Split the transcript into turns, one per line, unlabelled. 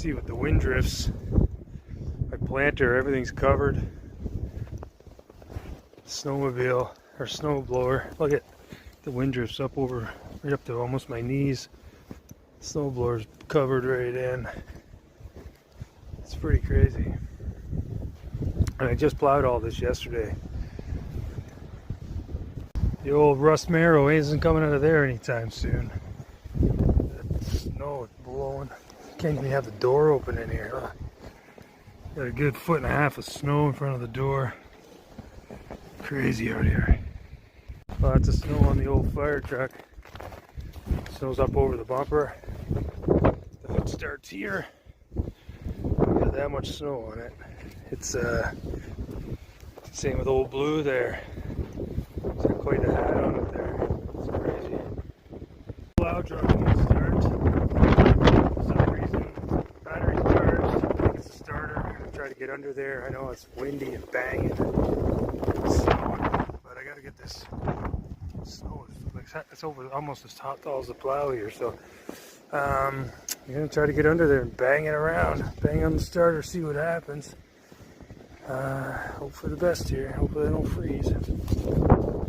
see with the wind drifts, my planter, everything's covered. Snowmobile or snowblower, look at the wind drifts up over, right up to almost my knees. Snowblower's covered right in. It's pretty crazy. And I just plowed all this yesterday. The old rust marrow isn't coming out of there anytime soon. That snow is blowing. Can't even have the door open in here. Huh? Got a good 1.5 feet of snow in front of the door. Crazy out here. Lots of snow on the old fire truck. Snow's up over the bumper. The hood starts here. Got that much snow on it. It's same with old Blue there. It's got quite a hat on it there. It's crazy. Plow truck won't start. For some reason, battery's charged. I think it's a starter. I'm gonna try to get under there. I know it's windy and banging. It's snowing, but I gotta get this snow. It's over almost as tall as the plow here, so I'm gonna try to get under there and bang it around, bang on the starter, see what happens. Hope for the best here. Hopefully I don't freeze.